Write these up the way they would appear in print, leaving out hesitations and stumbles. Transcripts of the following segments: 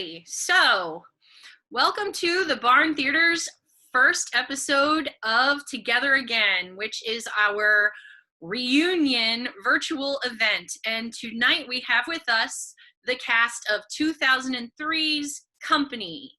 Okay, so welcome to the Barn Theater's first episode of Together Again, which is our reunion virtual event. And tonight we have with us the cast of 2003's Company.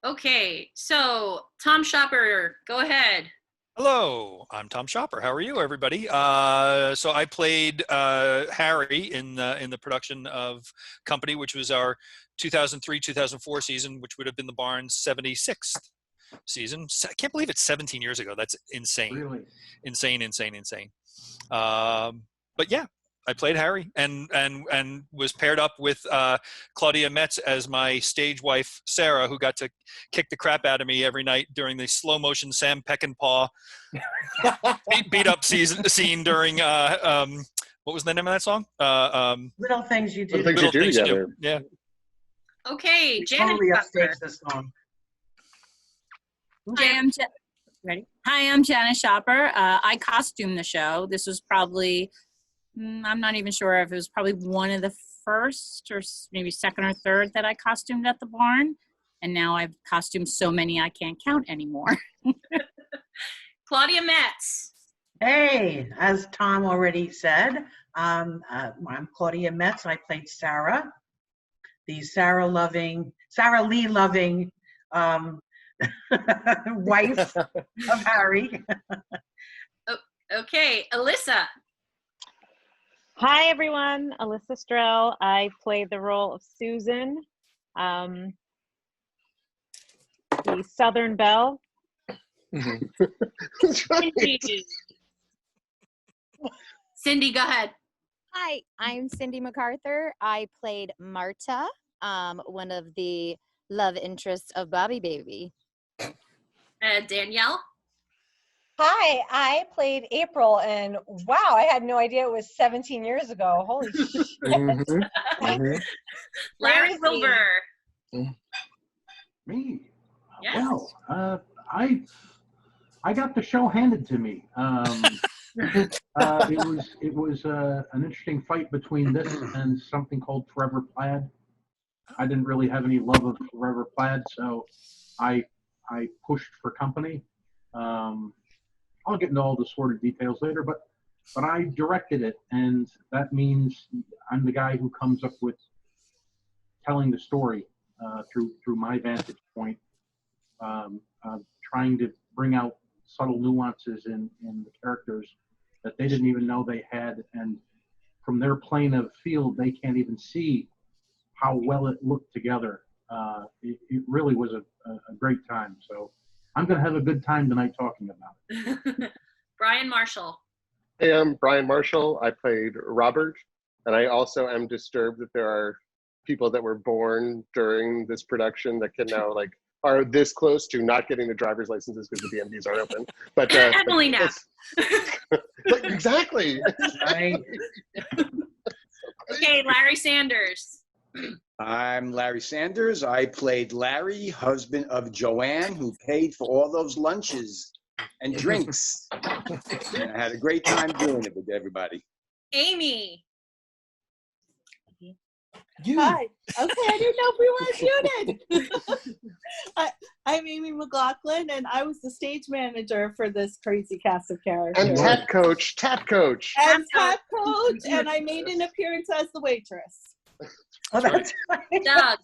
Okay, so Tom Shopper, go ahead. Hello, I'm Tom Shopper. How are you, everybody? So I played Harry in the production of Company, which was our 2003-2004 season, which would have been the Barn's 76th season. I can't believe it's 17 years ago. That's insane. Really? Insane. But yeah, I played Harry and was paired up with Claudia Metz as my stage wife, Sarah, who got to kick the crap out of me every night during the slow motion Sam Peckinpah beat up scene during what was the name of that song? Little Things You Do. Little Things You Do. Yeah. Okay, Janet. Totally upstaged this song. Hi, I'm Shannon Shopper. I costumed the show. This was probably, I'm not even sure if it was probably one of the first or maybe second or third that I costumed at the Barn. And now I've costumed so many I can't count anymore. Claudia Metz. Hey, as Tom already said, I'm Claudia Metz. I played Sarah, the Sarah Lee loving wife of Harry. Okay, Alyssa. Hi, everyone. Alyssa Strell. I played the role of Susan, the Southern Belle. Cindy, go ahead. Hi, I'm Cindy MacArthur. I played Marta, one of the love interests of Bobby Baby. Danielle. Hi, I played April, and wow, I had no idea it was 17 years ago. Holy shit. Larry Wilbur. Me? Yes. Well, I got the show handed to me. It was an interesting fight between this and something called Forever Plaid. I didn't really have any love of Forever Plaid, so I pushed for Company. I'll get into all the sordid details later, but I directed it, and that means I'm the guy who comes up with telling the story through my vantage point, trying to bring out subtle nuances in the characters that they didn't even know they had, and from their plane of field, they can't even see how well it looked together. It really was a great time. So I'm going to have a good time tonight talking about it. Brian Marshall. Hey, I'm Brian Marshall. I played Robert, and I also am disturbed that there are people that were born during this production that can now are this close to not getting the driver's licenses because the DMVs aren't open. But Emily Knapp. Exactly. Okay, Larry Sanders. I'm Larry Sanders. I played Larry, husband of Joanne, who paid for all those lunches and drinks. And I had a great time doing it with everybody. Amy. Hi. Okay, I didn't know if we were shooting. I'm Amy McLaughlin, and I was the stage manager for this crazy cast of characters. And tap coach. And tap coach, and I made an appearance as the waitress. Oh, that's right. Doug.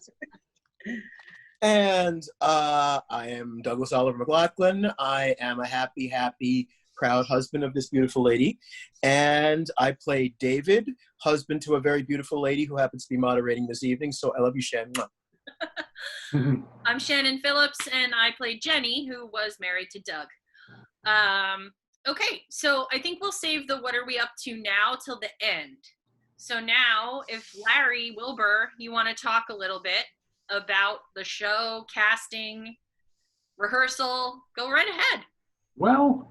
And I am Douglas Oliver McLaughlin. I am a happy, proud husband of this beautiful lady. And I played David, husband to a very beautiful lady who happens to be moderating this evening. So I love you, Shannon. I'm Shannon Phillips, and I played Jenny, who was married to Doug. Okay, so I think we'll save the what are we up to now till the end. So now, if Larry Wilbur, you want to talk a little bit about the show, casting, rehearsal, go right ahead. Well,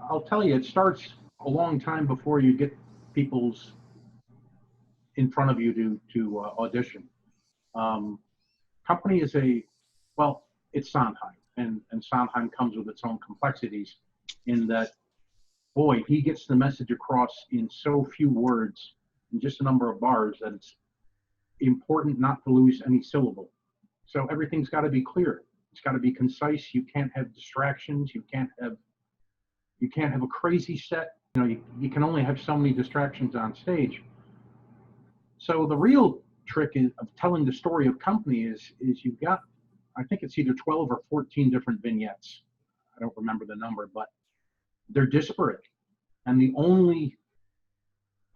I'll tell you, it starts a long time before you get people's in front of you to audition. Company is it's Sondheim, and Sondheim comes with its own complexities in that, boy, he gets the message across in so few words, in just a number of bars, that it's important not to lose any syllable. So everything's got to be clear. It's got to be concise. You can't have distractions. You can't have a crazy set. You know, you can only have so many distractions on stage. So the real trick of telling the story of company is you've got, I think it's either 12 or 14 different vignettes. I don't remember the number, but they're disparate. And the only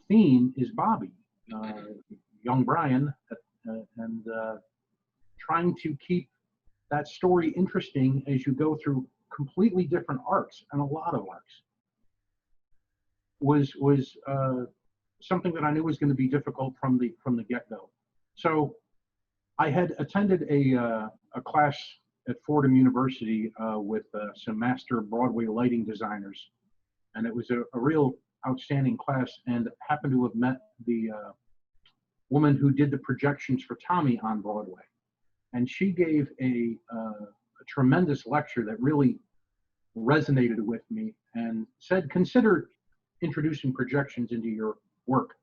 theme is Bobby, young Brian, and trying to keep that story interesting as you go through completely different arcs, and a lot of arcs, was something that I knew was going to be difficult from the get-go. So I had attended a class at Fordham University with some master Broadway lighting designers, and it was a real outstanding class, and happened to have met the woman who did the projections for Tommy on Broadway. And she gave a tremendous lecture that really resonated with me, and said, consider introducing projections into your work.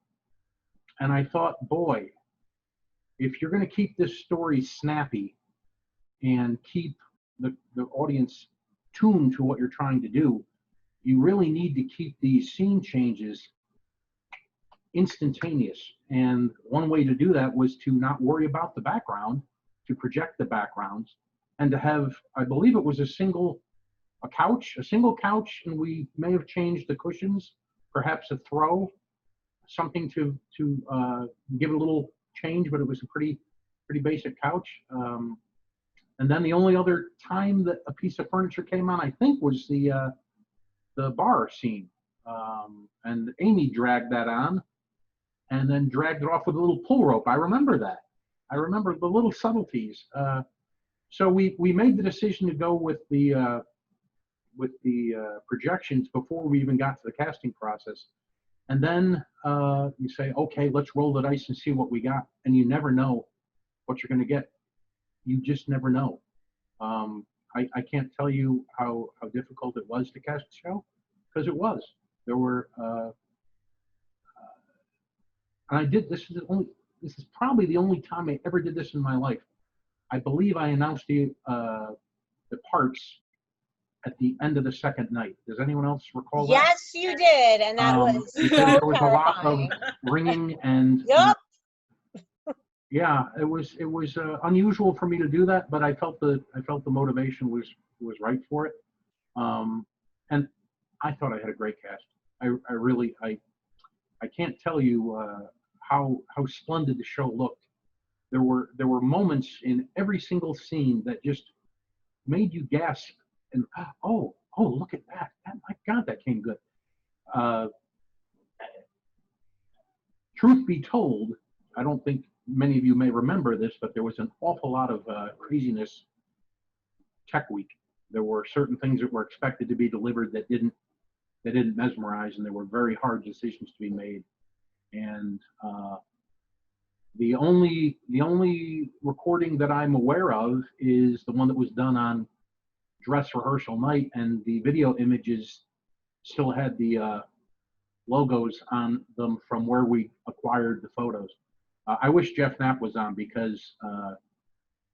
And I thought, boy, if you're going to keep this story snappy and keep the audience tuned to what you're trying to do, you really need to keep these scene changes instantaneous. And one way to do that was to not worry about the background, to project the backgrounds, and to have, I believe it was a single couch, and we may have changed the cushions, perhaps a throw, something to give it a little change, but it was a pretty basic couch. And then the only other time that a piece of furniture came on, I think, was the bar scene. And Amy dragged that on, and then dragged it off with a little pull rope. I remember that. I remember the little subtleties. So we made the decision to go with the projections before we even got to the casting process. And then you say, okay, let's roll the dice and see what we got. And you never know what you're going to get. You just never know. I can't tell you how difficult it was to cast the show, because it was. There were, and I did, this is probably the only time I ever did this in my life. I believe I announced the parts at the end of the second night. Does anyone else recall that? Yes, you did, and that was so there was terrifying. a lot of ringing and Yep. Yeah, it was unusual for me to do that, but I felt the motivation was right for it, and I thought I had a great cast. I really can't tell you how splendid the show looked. There were moments in every single scene that just made you gasp and oh look at that! My God, that came good. Truth be told, I don't think many of you may remember this, but there was an awful lot of craziness tech week. There were certain things that were expected to be delivered that didn't mesmerize, and there were very hard decisions to be made. And the only recording that I'm aware of is the one that was done on dress rehearsal night, and the video images still had the logos on them from where we acquired the photos. I wish Jeff Knapp was on, because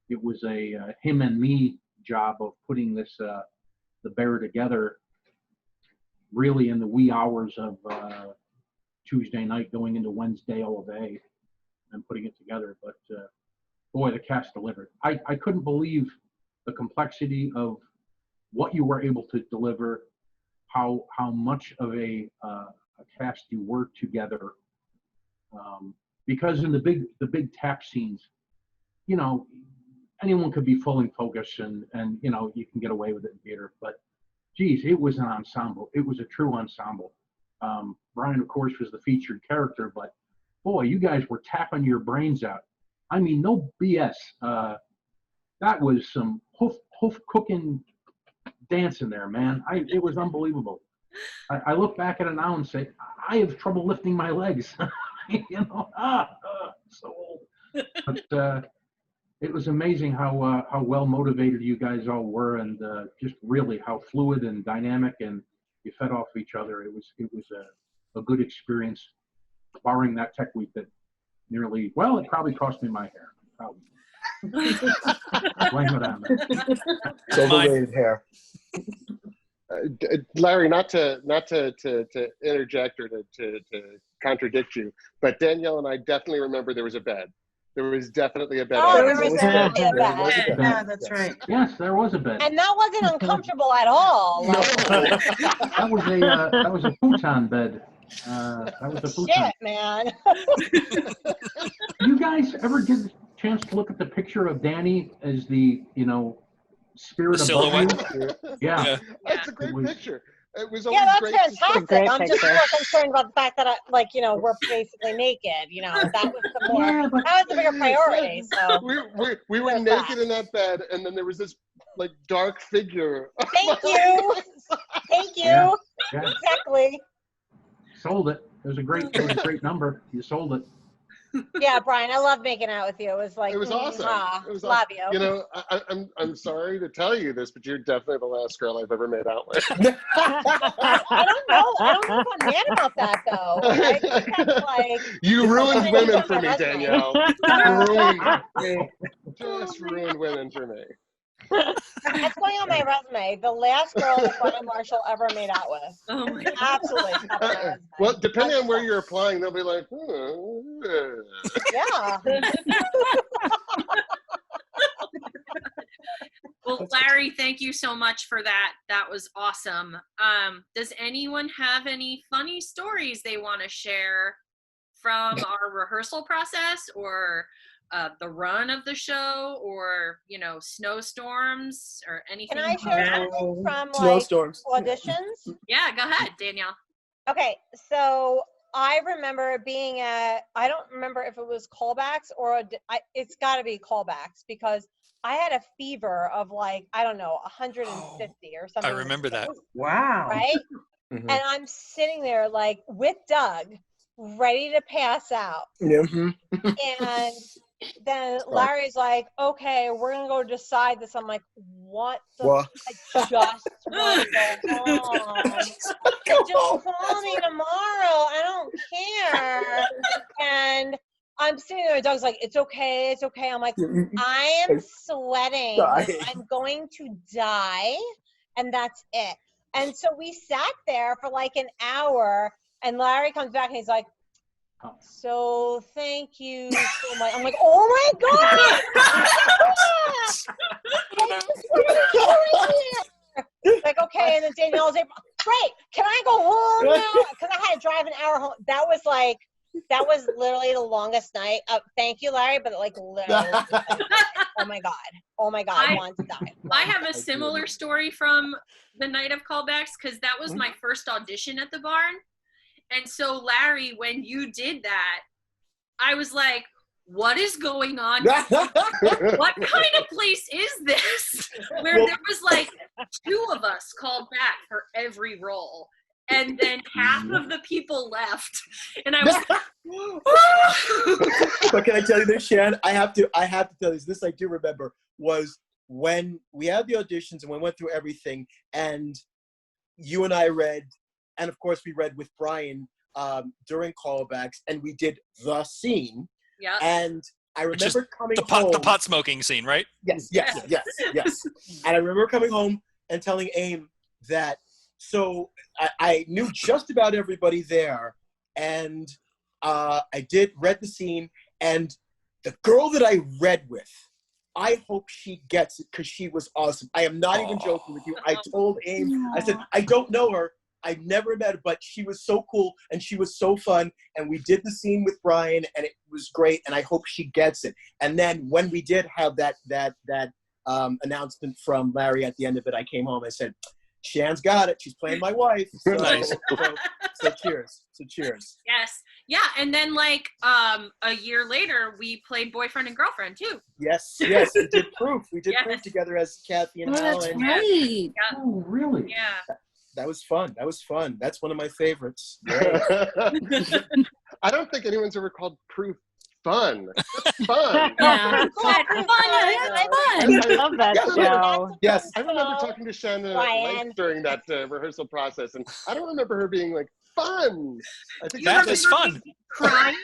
it was a him and me job of putting this the bear together really in the wee hours of Tuesday night going into Wednesday all day and putting it together. But boy, the cast delivered. I couldn't believe the complexity of what you were able to deliver, how much of a cast you were together. Because in the big tap scenes, you know, anyone could be full in focus, and you know, you can get away with it in theater. But geez, it was an ensemble. It was a true ensemble. Brian, of course, was the featured character, but boy, you guys were tapping your brains out. I mean, no BS. That was some hoof cooking dancing there, man. It was unbelievable. I look back at it now and say, I have trouble lifting my legs. You know, so old. But it was amazing how well motivated you guys all were, and just really how fluid and dynamic, and you fed off each other. It was a good experience, barring that tech week that nearly, well, it probably cost me my hair. Probably. Blame it on me. It's overrated hair. Larry, not to interject or to contradict you, but Danielle and I definitely remember there was a bed. There was definitely a bed. Oh, on there it. was definitely a There was a bed. bed. Yeah, that's right. Yes, there was a bed. And that wasn't uncomfortable at all. Like, That was a futon bed. That was a futon. shit, man. You guys ever get a chance to look at the picture of Danny as the spirit The above you? silhouette? Yeah. That's a great picture. It was always Yeah, that's great to see. fantastic. Great I'm just picture. more concerned about the fact that we're basically naked. That was the more Yeah, but that was the bigger priority. So We were There's naked that. in that bed, and then there was this like dark figure. thank you. Thank you. Yeah. Yeah. Exactly. Sold it. It was a great number. You sold it. Yeah, Brian, I love making out with you. It was like It was awesome. mwah. It was Love awesome. you. I'm sorry to tell you this, but you're definitely the last girl I've ever made out with. I don't know if I'm mad about that though. I just kept, like, You ruined putting women it for on me, my resume. Danielle. Just ruined women for me. That's going on my resume. The last girl that Brian Marshall ever made out with. Oh my God. Absolutely. Top of my resume. Well, depending on where you're applying, they'll be like, Yeah. Well, Larry, thank you so much for that. That was awesome. Does anyone have any funny stories they want to share from our rehearsal process or the run of the show or, snowstorms or anything? Can I share something from Snowstorms. auditions? Yeah, go ahead, Danielle. Okay, so I remember being at, I don't remember if it was callbacks or it's got to be callbacks because I had a fever of 150 or something. I remember that. Wow. Right? Mhm. And I'm sitting there with Doug, ready to pass out. Yeah. And then Larry's like, okay, we're going to go decide this. I'm like, what the? What? I just want to go home. Just call me tomorrow. I don't care. And I'm sitting there and Doug's like, it's okay. It's okay. I'm like, I am sweating. Dying. I'm going to die. And that's it. And so we sat there for an hour and Larry comes back and he's like, so thank you so much. I'm like, oh my God. Like, okay. And then Danielle's like, great. Can I go home now? Because I had to drive an hour home. That was literally the longest night. Thank you, Larry. But literally, oh my God. I want to die. I have a similar story from the night of callbacks because that was my first audition at the barn. And so, Larry, when you did that, I was like, what is going on? What kind of place is this? Where there was 2 of us called back for every role. And then half of the people left. And I was But can I tell you this, Shan? I have to tell you this. This I do remember was when we had the auditions and we went through everything and you and I read, and of course we read with Brian during callbacks and we did the scene. Yeah. And I remember coming the home. The pot smoking scene, right? Yes. And I remember coming home and telling Aim that, so I knew just about everybody there. And I read the scene, and the girl that I read with, I hope she gets it because she was awesome. I am not even joking with you. I told Aim, I said, I don't know her. I've never met her, but she was so cool and she was so fun. And we did the scene with Brian and it was great. And I hope she gets it. And then when we did have that announcement from Larry at the end of it, I came home and said, Shan's got it. She's playing my wife. So, Nice. so cheers. So cheers. Yes. Yeah. And then a year later, we played boyfriend and girlfriend too. Yes. We did proof. We did Yes. proof together as Kathy and Oh, that's Alan. right. Yeah. Oh, really? Yeah. That was fun. That's one of my favorites. I don't think anyone's ever called proof fun. That's fun. Yeah. I love that show. Yes. I remember talking to Shannon Ryan. during that rehearsal process, and I don't remember her being like, fun. I think That is fun. Crying?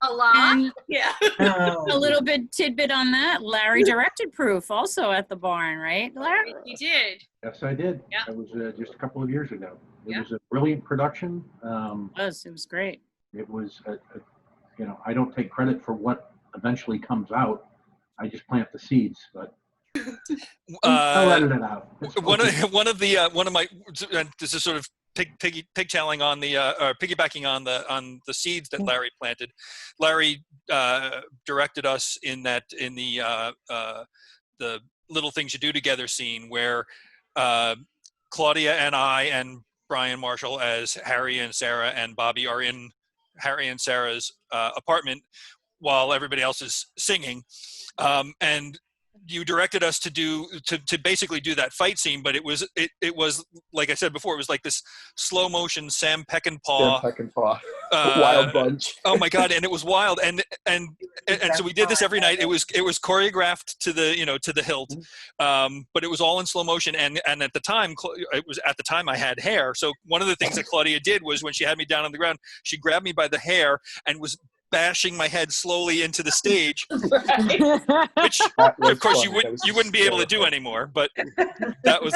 A lot. And Yeah. a little bit tidbit on that. Larry directed Proof also at the barn, right, Larry? You did. Yes, I did. Yeah. It was just a couple of years ago. It Yeah. was a brilliant production. It was great. It was, I don't take credit for what eventually comes out. I just plant the seeds, but I'll edit it out. One of my, this is sort of piggybacking on the seeds that Larry planted. Larry directed us in the Little Things You Do Together scene where Claudia and I and Brian Marshall as Harry and Sarah and Bobby are in Harry and Sarah's apartment while everybody else is singing, and you directed us to basically do that fight scene, but it was like I said before, it was like this slow motion Sam Peckinpah Wild Bunch. Oh my God, and it was wild, and so we did this every night. It was choreographed to the hilt, but it was all in slow motion. And at the time, I had hair. So one of the things that Claudia did was when she had me down on the ground, she grabbed me by the hair and was bashing my head slowly into the stage, which of course you wouldn't be able to do anymore. But that was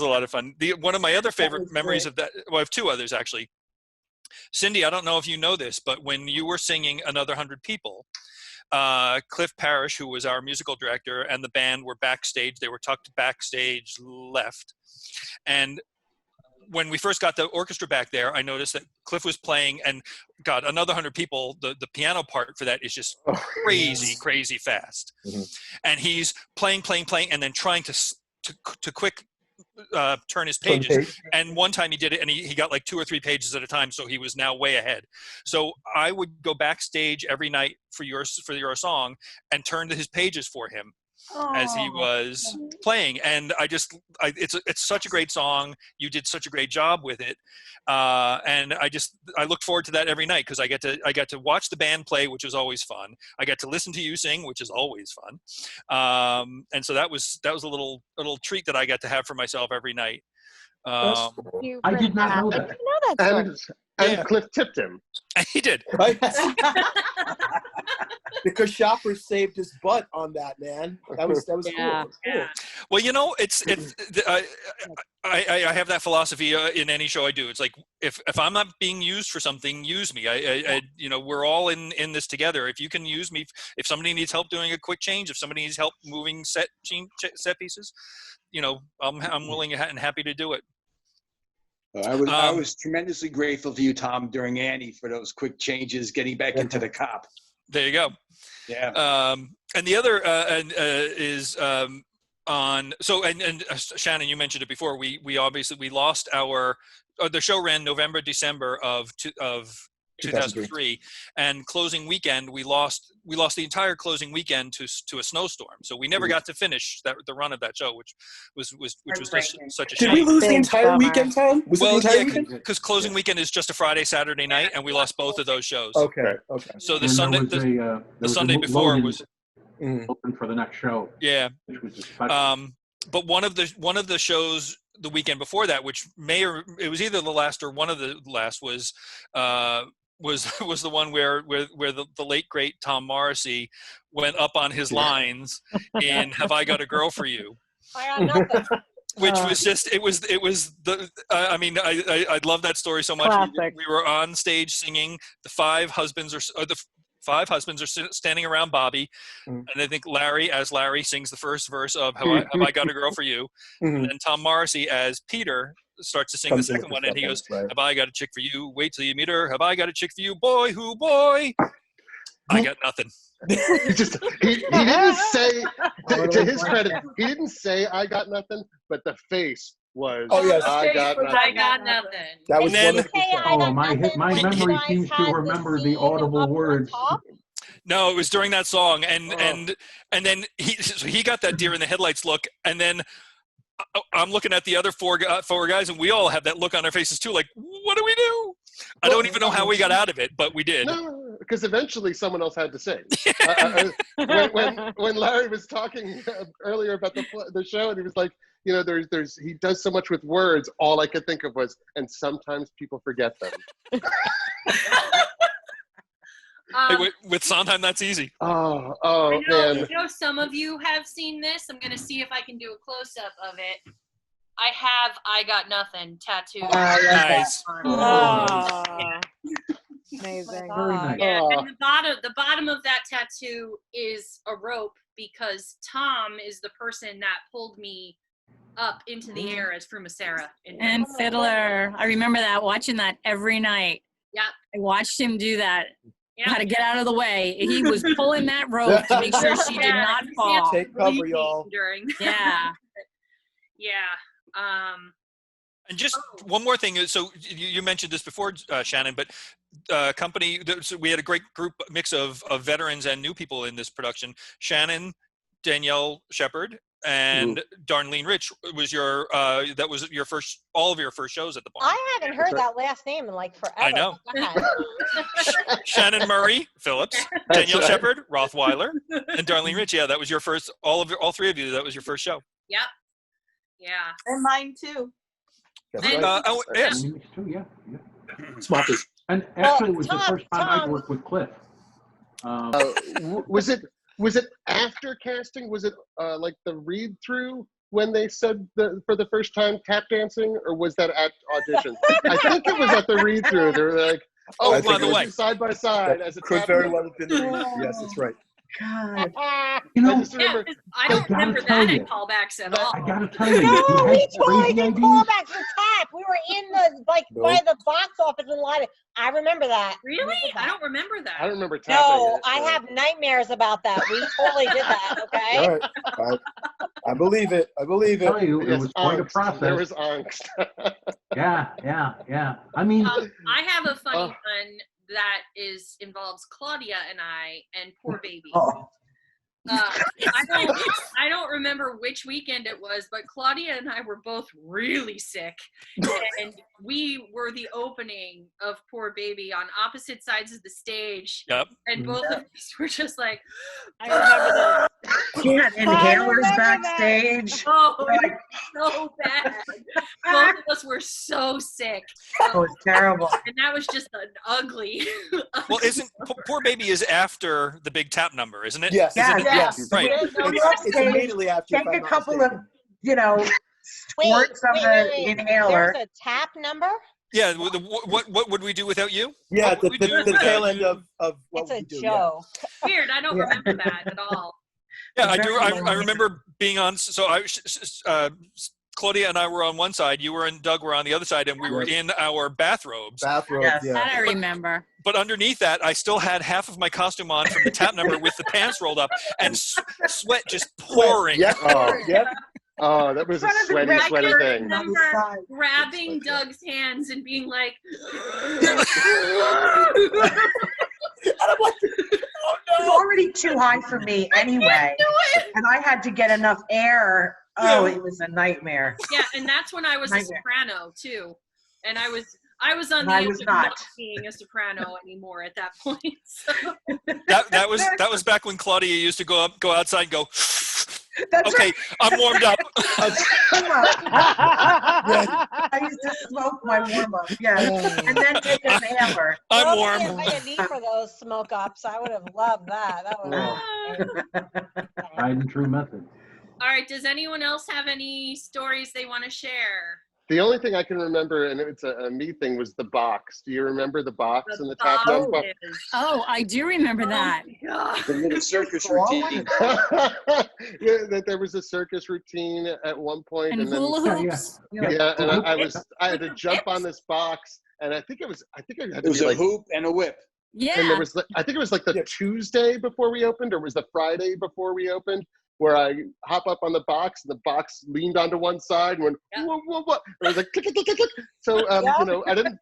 a lot of fun. One of my other favorite memories of that, well, I have two others actually. Cindy, I don't know if you know this, but when you were singing Another 100 People, Cliff Parrish, who was our musical director, and the band were backstage. They were tucked backstage left, and when we first got the orchestra back there, I noticed that Cliff was playing, and God, Another 100 People, the piano part for that is just crazy fast. Mm-hmm. And he's playing, and then trying to quick turn his pages. And one time he did it, and he got like 2 or 3 pages at a time, so he was now way ahead. So I would go backstage every night for your song and turn to his pages for him. As he was playing, and it's such a great song. You did such a great job with it, and I look forward to that every night because I get to watch the band play, which is always fun. I get to listen to you sing, which is always fun, and so that was a little treat that I got to have for myself every night. I did not know that. And Cliff tipped him. He did. Because Shopper saved his butt on that, man. That was cool. Yeah. Well, I have that philosophy in any show I do. It's like if I'm not being used for something, use me. We're all in this together. If you can use me, if somebody needs help doing a quick change, if somebody needs help moving set pieces, I'm willing and happy to do it. I was tremendously grateful to you, Tom, during Annie for those quick changes, getting back into the cop. There you go. Yeah. And the other is on. So and Shannon, you mentioned it before. We obviously lost the show ran November, December of 2003, and closing weekend we lost the entire closing weekend to a snowstorm. So we never got to finish the run of that show, which was just such a shame. Did we lose the entire weekend, Tom? Because closing weekend is just a Friday, Saturday night, and we lost both of those shows. Okay. So the Sunday before was open for the next show. Yeah. Which was special. But one of the shows the weekend before that, which it was either the last or one of the last, was the one where the late great Tom Morrissey went up on his lines in "Have I Got a Girl for You," I got nothing. which was just it was the I love that story so much. We were on stage singing. The five husbands are standing around Bobby, and I think Larry sings the first verse of "Have I Got a Girl for You," and then Tom Morrissey as Peter starts to sing the second one, and he goes, "Have I got a chick for you? Wait till you meet her. Have I got a chick for you, boy? Who boy? I got nothing." he didn't say, to his credit, he didn't say I got nothing, but the face was, I got nothing. That was my memory seems to remember the audible words. No, it was during that song, and then he got that deer in the headlights look, and then I'm looking at the other four guys, and we all have that look on our faces too, like, what do we do? I don't even know how we got out of it, but we did. No, because eventually someone else had to sing. When Larry was talking earlier about the show, and he was like, he does so much with words. All I could think of was, and sometimes people forget them. Hey, with Sondheim, that's easy. Oh I know, man. some of you have seen this. I'm going to see if I can do a close-up of it. I have I Got Nothing tattooed. Nice. Oh, amazing. Oh my God. Yeah, and the bottom of that tattoo is a rope because Tom is the person that pulled me up into the air as Frumasera. And Fiddler. I remember that, watching that every night. Yeah. I watched him do that. Yeah. How to get out of the way. He was pulling that rope to make sure she did not fall. Take cover, y'all. During Yeah. yeah. And just one more thing. So you mentioned this before, Shannon, but company, so we had a great mix of veterans and new people in this production. Shannon, Danielle Shepard, and Darlene Rich was that was your first, all of your first shows at the Barn. I haven't heard that last name in like forever. I know. God. Shannon Murray Phillips, Danielle Shepard, Rothweiler, and Darlene Rich. Yeah, that was your first. All three of you. That was your first show. Yep. Yeah. And mine too. Yes. Yeah. Smockers. And actually, it was Tom, the first time I Tom. worked with Cliff. Was it after casting? Was it like the read through when they said for the first time tap dancing, or was that at audition? I think it was at the read through. They were like, "Oh, by the way, side by side as a could tap very dance." well have been the read. Yes, that's right. God. You know, I just remember. I don't I gotta remember tell that you. in callbacks at all. I gotta tell you, No, he we had totally crazy did ideas. callbacks for tap. We were in the by Nope. the box office in line. I remember that. Really? I don't remember I that. don't remember tapping. No, it, I so. have nightmares about that. We totally did that. Okay. All right. I believe it. I believe I it. tell you, it Yes, was quite a angst. process. There was angst. Yeah. I mean, I have a funny one that involves Claudia and I and Poor Baby. Oh. I don't remember which weekend it was, but Claudia and I were both really sick, and we were the opening of Poor Baby on opposite sides of the stage. Yep. And both of us were just like, I remember this. She had inhalers backstage. oh, it was so bad. Both of us were so sick. It was terrible. And that was just an ugly. Well, Poor Baby is after the big tap number, isn't it? Yes. Isn't it? Yes. Right. It's immediately after. Take a couple of, squirts of the inhaler. There's a tap number. Yeah. What would we do without you? Yeah, What would we do the without tail you? end of what It's a we do. joke. Weird. I don't remember that at all. Yeah, I do. I remember being on. So Claudia and I were on one side. You and Doug were on the other side, and we were in our bathrobes. Bathrobe. Yes. Yeah. That I remember. But underneath that, I still had half of my costume on from the tap number with the pants rolled up and sweat just pouring. Yep. Yep. Oh, that was a sweaty I sweaty can thing. remember grabbing Doug's hands and being like, It was already too high for me anyway. And I had to get enough air. Oh, it was a nightmare. yeah, and that's when I was a Nightmare. soprano too, and I was on And the I edge was of not. not being a soprano anymore at that point. So. That was back when Claudia used to go outside and go. That's Okay, I'm warmed up. I used to smoke my warm up, yes, and then take a hammer. I'm Well, warm. If I had need for those smoke ups, I would have loved that. That was tried and true method. All right, does anyone else have any stories they want to share? The only thing I can remember, and it's a me thing, was the box. Do you remember the box and the tap box number? is- Oh, I do remember that. God. The little circus routine. Yeah, that there was a circus routine at one point, And and then hula hoops. yeah, and I had to jump on this box, and I think I had It to was be a like, hoop and a whip. and Yeah. there was I think it was like the Tuesday before we opened, or was the Friday before we opened, where I hop up on the box, and the box leaned onto one side and went, whoa, whoa, whoa. And I was like, click, click, click, click. So, I didn't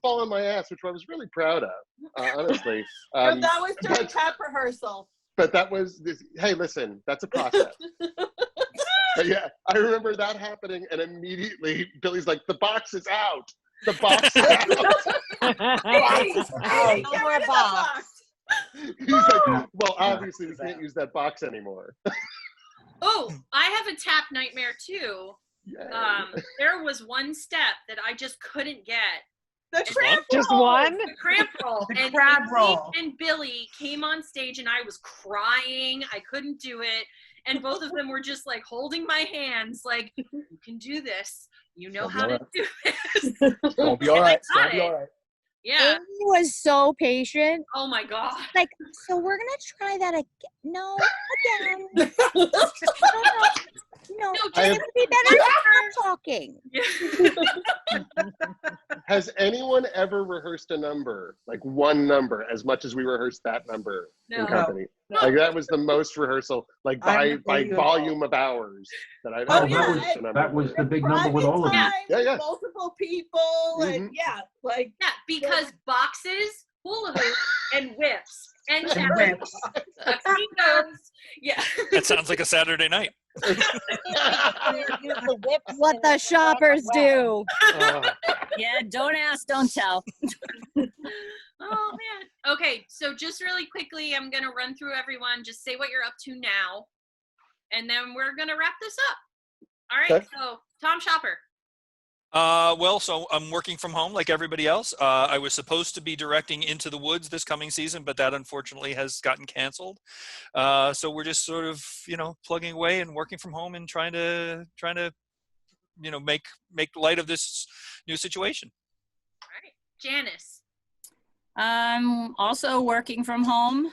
fall on my ass, which I was really proud of, honestly. But that was during tap rehearsal. But that was, hey, listen, that's a process. But yeah, I remember that happening, and immediately Billy's like, the box is out. The box is out. no more box. He's like, well, obviously we can't use that box anymore. Oh, I have a tap nightmare too. Yeah. There was one step that I just couldn't get, The cramp Just roll. one? The cramp roll. The And crab Izzy roll. and Billy came on stage and I was crying. I couldn't do it. And both of them were just like holding my hands, like, you can do this. You know how to do this. Gonna be all right. It's got gonna be it. all right. Yeah. Amy was so patient. Oh my God. Like, so we're gonna try that again. No, again. No, I it have- would be better if we're talking. Has anyone ever rehearsed a number, like one number, as much as we rehearsed that number No. in company? No. Like that was the most rehearsal, like by volume of hours that I've Oh, ever yeah, rehearsed a number. That was the big number with all of Private you. time, Yeah. multiple people, and Mhm. yeah, like Yeah, because boxes, hula hoops, and whips. And whips. tuxedos. Yeah. That sounds like a Saturday night. What the shoppers do. Yeah, don't ask, don't tell. Oh man. Okay, so just really quickly, I'm gonna run through everyone. Just say what you're up to now, and then we're gonna wrap this up. All right. Okay. So Tom Shopper. Well, so I'm working from home like everybody else. I was supposed to be directing Into the Woods this coming season, but that unfortunately has gotten canceled. So we're just sort of, plugging away and working from home and trying to, make light of this new situation. All right. Janice. I'm also working from home,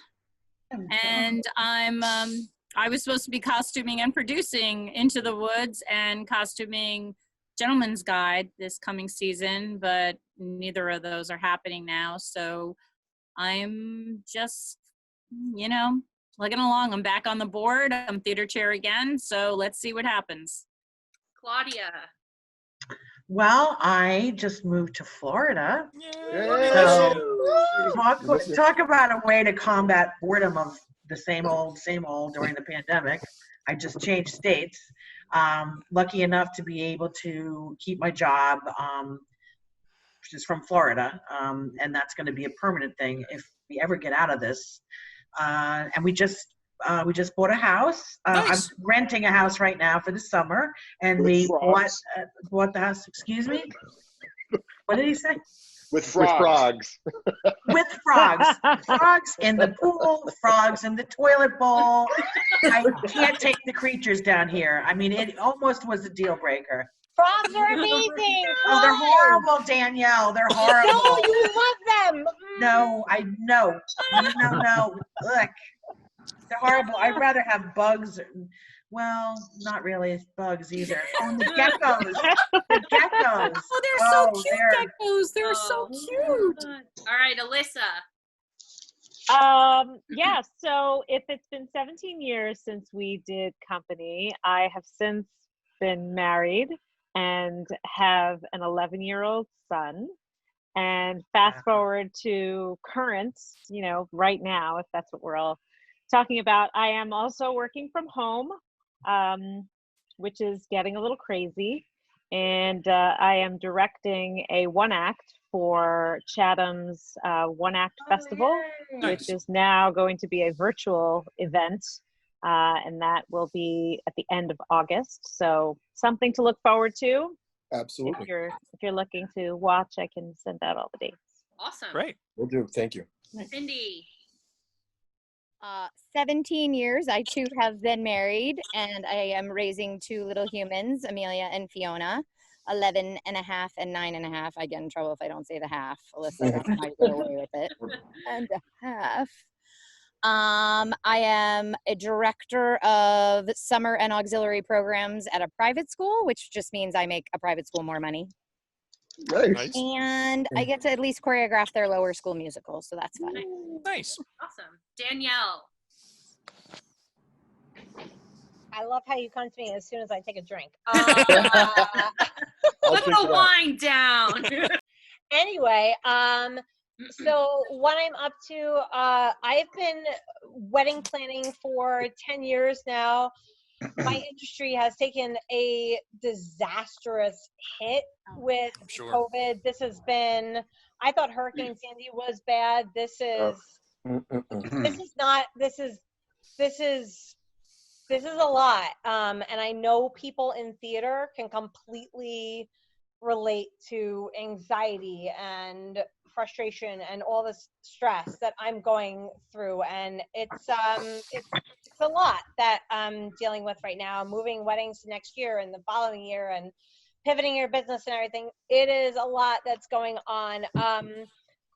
and I was supposed to be costuming and producing Into the Woods and costuming Gentleman's Guide this coming season, but neither of those are happening now. So I'm just, plugging along. I'm back on the board. I'm theater chair again. So let's see what happens. Claudia. Well, I just moved to Florida. Yeah. So talk about a way to combat boredom of the same old during the pandemic. I just changed states. Lucky enough to be able to keep my job, which is from Florida, and that's going to be a permanent thing if we ever get out of this. And we just bought a house. Nice. I'm renting a house right now for the summer, and we bought the house. Excuse me? What did he say? With frogs. With frogs. Frogs in the pool, frogs in the toilet bowl. I can't take the creatures down here. I mean, it almost was a deal breaker. Frogs are amazing. Oh, they're horrible, Danielle. They're horrible. No, you love them. No. No. Look, they're horrible. I'd rather have bugs. Well, not really bugs either. Oh, the geckos. The geckos. Oh, they're so cute, geckos. They're so cute. All right, Alyssa. Yeah, so if it's been 17 years since we did company, I have since been married and have an 11-year-old son. And fast forward to current, right now, if that's what we're all talking about, I am also working from home, which is getting a little crazy. And I am directing a one-act for Chatham's one-act festival, which is now going to be a virtual event. And that will be at the end of August. So something to look forward to. Absolutely. If you're looking to watch, I can send out all the dates. Awesome. Great. We'll do. Thank you. Cindy. 17 years. I too have been married, and I am raising two little humans, Amelia and Fiona, 11 and a half and 9 and a half. I get in trouble if I don't say the half. Alyssa, I don't know how you get away with it. And a half. I am a director of summer and auxiliary programs at a private school, which just means I make a private school more money. Nice. And I get to at least choreograph their lower school musical, so that's fun. Nice. Awesome. Danielle. I love how you come to me as soon as I take a drink. Put the wine down. Anyway, so what I'm up to, I've been wedding planning for 10 years now. My industry has taken a disastrous hit with COVID. This has been, I thought Hurricane Sandy was bad. This is a lot. And I know people in theater can completely relate to anxiety and frustration and all this stress that I'm going through, and it's a lot that I'm dealing with right now. Moving weddings to next year and the following year, and pivoting your business and everything. It is a lot that's going on.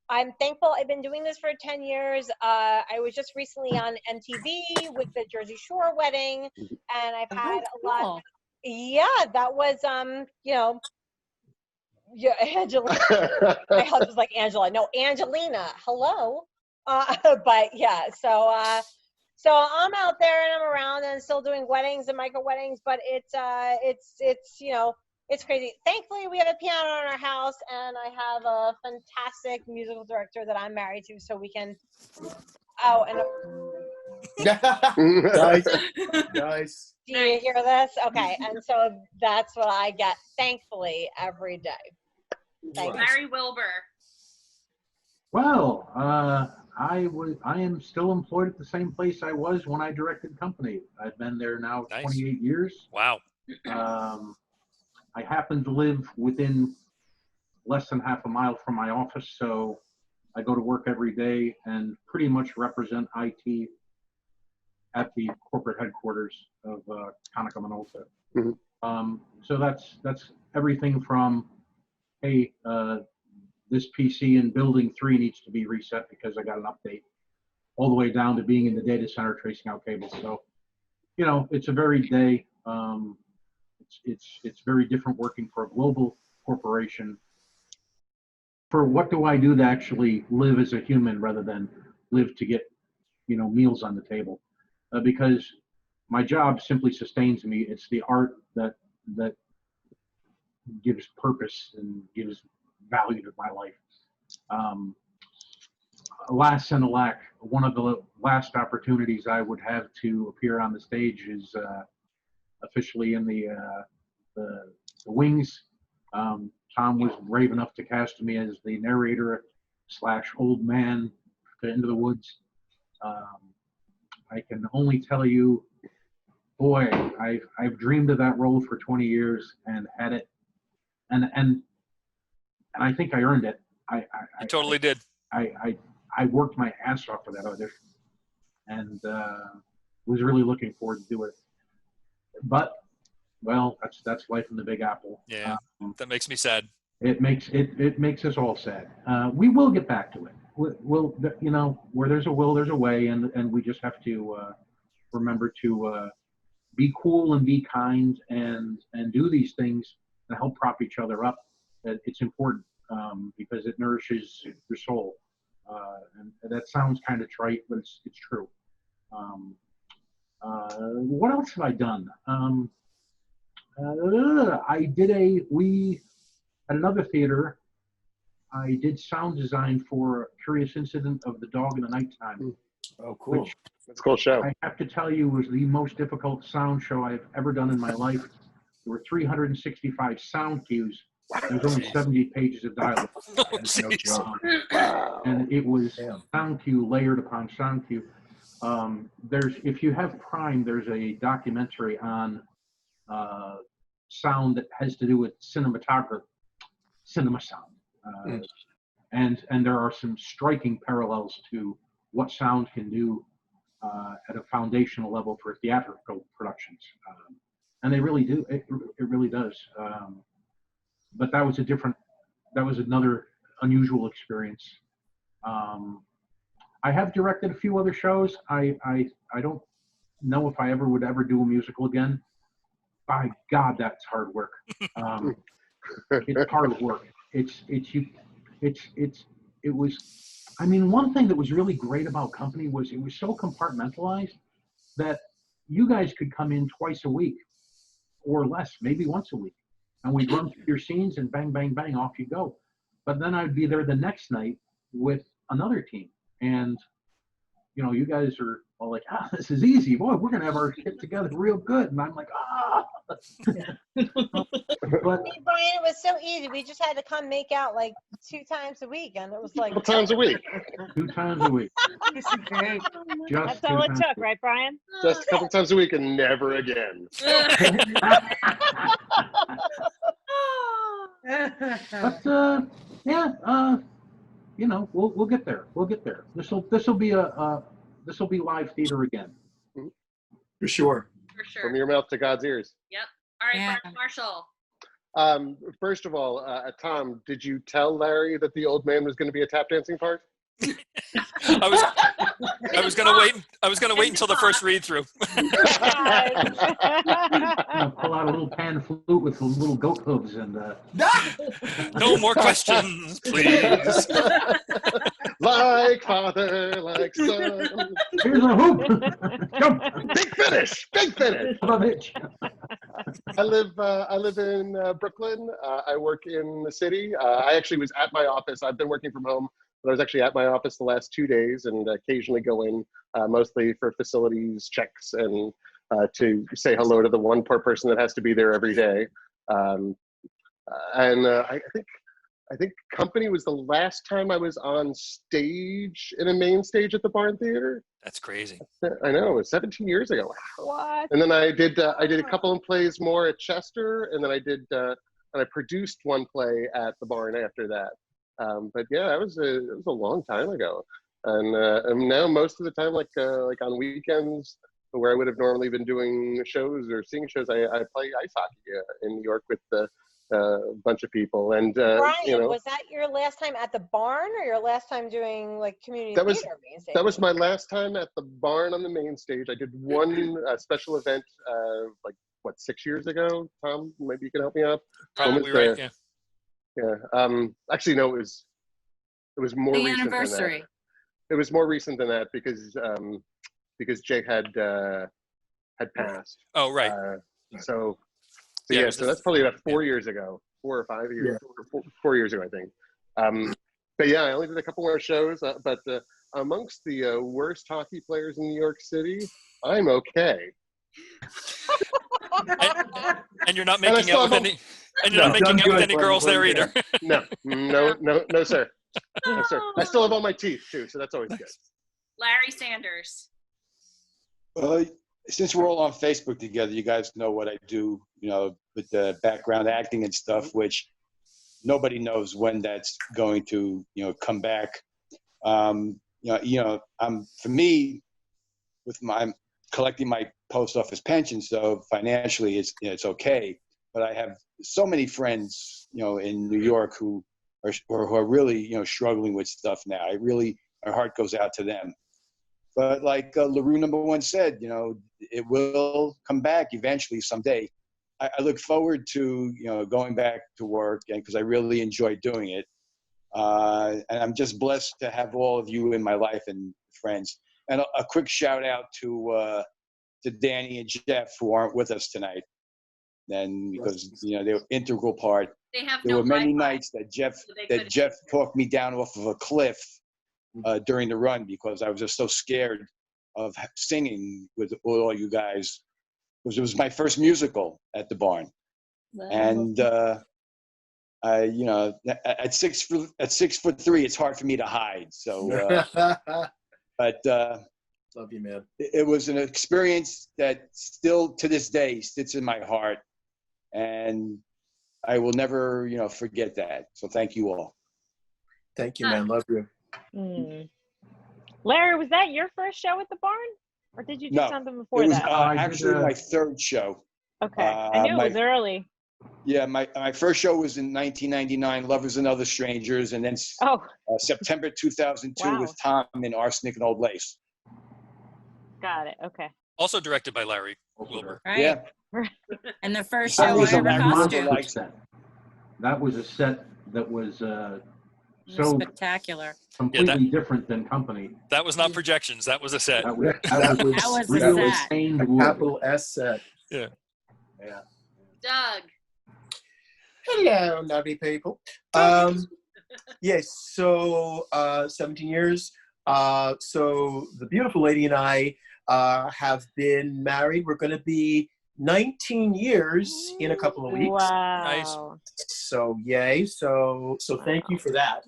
I'm thankful I've been doing this for 10 years. I was just recently on MTV with the Jersey Shore wedding, and I've had a lot. Yeah, that was, yeah, Angela. My husband's like, Angela. No, Angelina. Hello. But yeah, so I'm out there and I'm around and still doing weddings and micro weddings, but it's it's crazy. Thankfully, we have a piano in our house, and I have a fantastic musical director that I'm married to, so we can. Oh, and Nice. do you hear this? Okay, and so that's what I get, thankfully, every day. Thank you. Larry Wilbur. Well, I am still employed at the same place I was when I directed Company. I've been there now 28 years. Wow. I happen to live within less than half a mile from my office, so I go to work every day and pretty much represent IT at the corporate headquarters of Konica Minolta. Mm-hmm. So that's everything from, hey, this PC in building 3 needs to be reset because I got an update, all the way down to being in the data center tracing out cables. So, it's a varied day. It's very different working for a global corporation. For what do I do to actually live as a human rather than live to get, meals on the table? Because my job simply sustains me. It's the art that gives purpose and gives value to my life. Alas and alack, one of the last opportunities I would have to appear on the stage is officially in the Wings. Tom was brave enough to cast me as the narrator / old man to Into the Woods. I can only tell you, boy, I've dreamed of that role for 20 years and had it, and I think I earned it. You totally did. I worked my ass off for that audition, and was really looking forward to do it. But, well, that's life in the Big Apple. Yeah, that makes me sad. It makes us all sad. We will get back to it. We'll where there's a will, there's a way, and we just have to remember to be cool and be kind and do these things and help prop each other up. It's important because it nourishes your soul. And that sounds kind of trite, but it's true. What else have I done? We at another theater, I did sound design for Curious Incident of the Dog in the Nighttime. Oh, cool. Which, that's a cool show. I have to tell you, was the most difficult sound show I've ever done in my life. There were 365 sound cues. There's only 70 pages of dialogue. And it was sound cue layered upon sound cue. If you have Prime, there's a documentary on sound that has to do with cinema sound. And there are some striking parallels to what sound can do at a foundational level for theatrical productions. And they really do. It really does. But that was another unusual experience. I have directed a few other shows. I don't know if I would ever do a musical again. By God, that's hard work. It's hard work. It was, I mean, one thing that was really great about Company was it was so compartmentalized that you guys could come in twice a week or less, maybe once a week. And we'd run through your scenes and bang, bang, bang, off you go. But then I'd be there the next night with another team. And, you guys are all like, this is easy. Boy, we're going to have our shit together real good. And I'm like, But See, Brian, it was so easy. We just had to come make out like 2 times a week. And it was like 2 times a week. 2 times a week. That's all it took, right, Brian? Just a couple times a week and never again. But yeah, you know, we'll get there. We'll get there. This'll be live theater again. For sure. For sure. From your mouth to God's ears. Yep. All right, Yeah. Brian Marshall. First of all, Tom, did you tell Larry that the old man was going to be a tap dancing part? I was gonna wait. I was gonna wait until the first read through. Pull out a little pan flute with some little goat hooves and. No more questions, please. Like father, like son. Here's a hoop. Jump. Big finish. Big finish. I live in Brooklyn. I work in the city. I actually was at my office. I've been working from home, but I was actually at my office the last 2 days and occasionally go in, mostly for facilities checks and to say hello to the one poor person that has to be there every day. I think Company was the last time I was on stage in a main stage at the Barn Theater. That's crazy. I know, it was 17 years ago. Wow. What? And then I did a couple of plays more at Chester, and then I produced one play at the Barn after that. But yeah, it was a long time ago, and now most of the time, like on weekends, where I would have normally been doing shows or seeing shows, I play ice hockey in New York with a bunch of people. And Brian, you know, was that your last time at the Barn, or your last time doing like community that was theater main stage? that was my last time at the Barn on the main stage. I did one special event, like what, 6 years ago. Tom, maybe you can help me out. Probably right. Yeah. Yeah. Actually, no, it was more The recent anniversary. than that. It was more recent than that because Jay had passed. Oh, right. So Yeah, so that's probably about 4 years ago, 4 or 5 years, 4 years ago, I think. But yeah, I only did a couple more shows. But amongst the worst hockey players in New York City, I'm okay. And you're not making out with any. And you're not making out with any girls there either. No, sir. No, sir. I still have all my teeth too, so that's always good. Larry Sanders. Since we're all on Facebook together, you guys know what I do, you know, with the background acting and stuff, which nobody knows when that's going to, you know, come back. For me, with my collecting my post office pension, so financially it's okay. But I have so many friends, you know, in New York who are really, you know, struggling with stuff now. My heart goes out to them. But like LaRue #1 said, you know, it will come back eventually someday. I look forward to, you know, going back to work, and because I really enjoy doing it. And I'm just blessed to have all of you in my life and friends. And a quick shout out to Danny and Jeff, who aren't with us tonight. Then because, you know, they were integral part. There were many nights that Jeff talked me down off of a cliff during the run because I was just so scared of singing with all you guys, because it was my first musical at the Barn. Wow. And you know, at 6'3", it's hard for me to hide. So, but love you, man. It was an experience that still to this day sits in my heart, and I will never, you know, forget that. So thank you all. Thank you, man. Love you. Larry, was that your first show at the Barn, or did you do something before that? Actually my third show. Okay, I knew it was early. Yeah, my first show was in 1999, Lovers and Other Strangers, and then September 2002 with Tom in Arsenic and Old Lace. Got it. Okay. Also directed by Larry Wilbur. Right. Yeah. And the first show I ever costumed. That was a set that was so spectacular. Completely different than Company. That was not projections. That was a set. That was a set. A capital S set. Yeah. Yeah. Doug. Hello, lovely people. Yes, so 17 years. So the beautiful lady and I have been married. We're going to be 19 years in a couple of weeks. Wow. Nice. So yay. So thank you for that.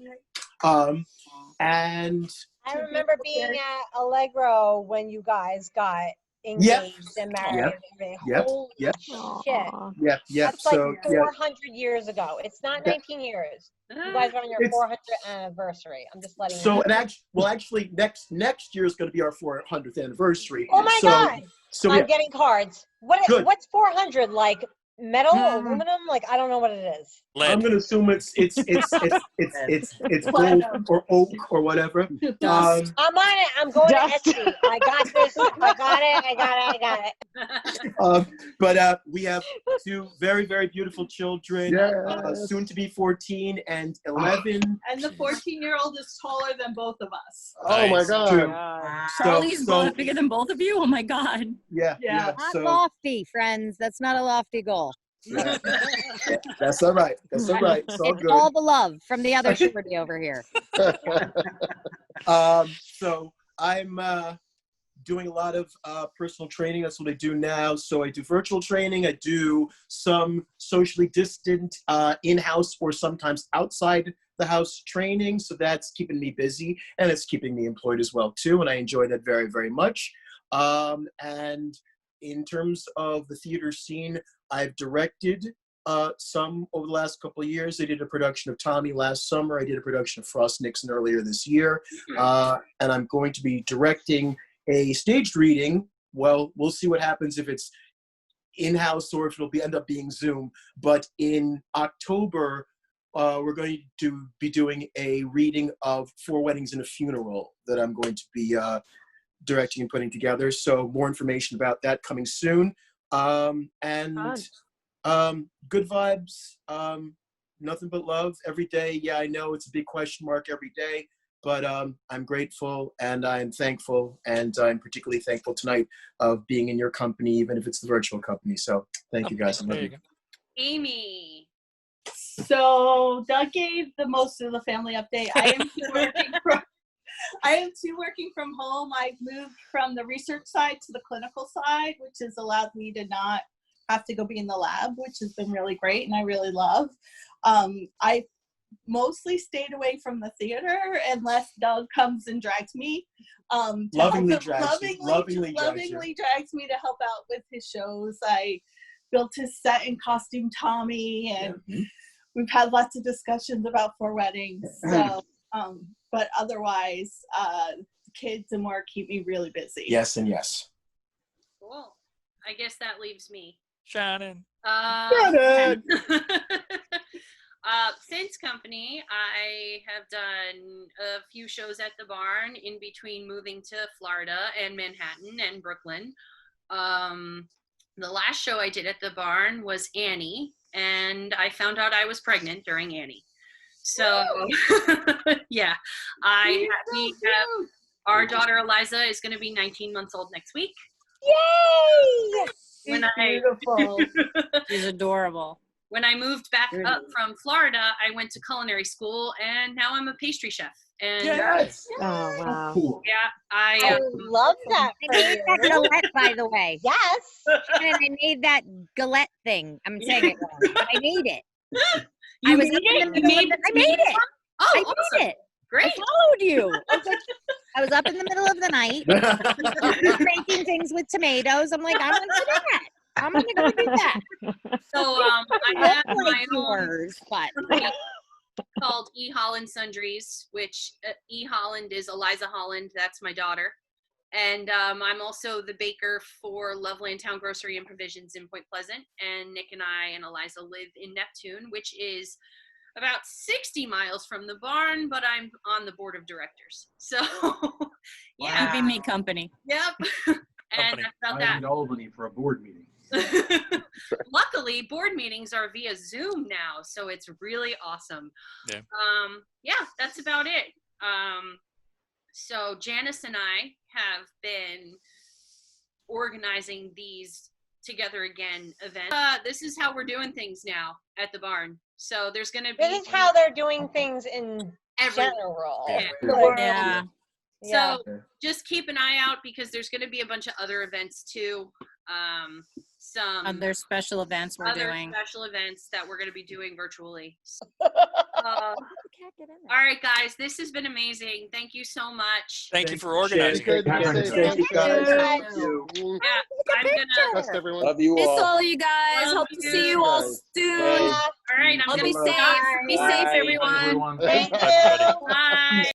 And I remember being at Allegro when you guys got engaged and married Yep. and everything. Yep. Holy Yep. shit. Aw. Yep. Yep. That's like So 400 years ago. It's not That- 19 years. You guys are on your It's- 400th anniversary. I'm just letting you So know. actually, next year is going to be our 400th anniversary. Oh my so, God. So I'm yeah, getting cards. Good. What's 400? Like metal, aluminum? Like I don't know what it is. I'm going to assume it's gold or oak or whatever. I'm on it. I'm going to Etsy. I got this. I got it. But we have two very, very beautiful children, Yes. soon to be 14 and 11. And the 14-year-old is taller than both of us. Oh my Nice. God. True. Charlie's bigger than both of you? Oh my God. Yeah. Not lofty, friends. That's not a lofty goal. That's all right. That's all right. It's all It's good. all the love from the other shorty over here. So I'm doing a lot of personal training. That's what I do now. So I do virtual training. I do some socially distant in-house or sometimes outside the house training. So that's keeping me busy and it's keeping me employed as well too. And I enjoy that very, very much. And in terms of the theater scene, I've directed some over the last couple of years. I did a production of Tommy last summer. I did a production of Frost Nixon earlier this year. And I'm going to be directing a staged reading. Well, we'll see what happens if it's in-house or if it'll end up being Zoom. But in October, we're going to be doing a reading of 4 Weddings and a Funeral that I'm going to be directing and putting together. So more information about that coming soon. Good vibes, nothing but love every day. Yeah, I know it's a big question mark every day, but I'm grateful and I'm thankful, and I'm particularly thankful tonight of being in your company, even if it's the virtual company. So thank you guys. I love you. Amy. So Doug gave the most of the family update. I am still working from home. I've moved from the research side to the clinical side, which has allowed me to not have to go be in the lab, which has been really great and I really love. I mostly stayed away from the theater unless Doug comes and drags me. Lovingly drags me to help out with his shows. I built his set in Costume Tommy, and we've had lots of discussions about 4 Weddings. So, but otherwise, kids and work keep me really busy. Yes and yes. Cool. I guess that leaves me. Shannon. Since company, I have done a few shows at the barn in between moving to Florida and Manhattan and Brooklyn. The last show I did at the barn was Annie, and I found out I was pregnant during Annie. So, yeah, we have our daughter Eliza is going to be 19 months old next week. Yay! Beautiful. She's adorable. When I moved back up from Florida, I went to culinary school, and now I'm a pastry chef. And Yes. Oh, wow. Cool. yeah, I love that. I made that galette, by the way. Yes. And I made that galette thing. I'm saying it wrong, but I made it. You I was made up in it? the middle of the- I made it. Oh, I awesome. made it. Great. I followed you. I was up in the middle of the night making things with tomatoes. I'm like, I'm gonna do that. I'm gonna go do that. So I have Look my like own yours, but company called E. Holland Sundries, which E. Holland is Eliza Holland. That's my daughter. And I'm also the baker for Loveland Town Grocery and Provisions in Point Pleasant. And Nick and I and Eliza live in Neptune, which is about 60 miles from the barn, but I'm on the board of directors. So, yeah. Keeping me company. Yep. And that's about that. I'm in Albany for a board meeting. Luckily, board meetings are via Zoom now, so it's really awesome. Yeah. Yeah, that's about it. So Janice and I have been organizing these Together Again events. This is how we're doing things now at the barn. So there's going to be. This is how they're doing things in general. Yeah. So just keep an eye out because there's going to be a bunch of other events too. Some other special events we're doing. Special events that we're going to be doing virtually. can't get in All right, guys, this has been amazing. Thank you so much. Thank you for organizing. Good. Yeah, Be safe. Thank you, guys. Thank Thank you. Yeah, I'm gonna. Trust everyone. Love you Miss all. all you guys. Love Hope to you see you all guys. soon. Hey. All right, I'm I'll gonna be stop. safe. Be safe, Bye. everyone. Everyone. Thank Bye, everybody. you. Bye.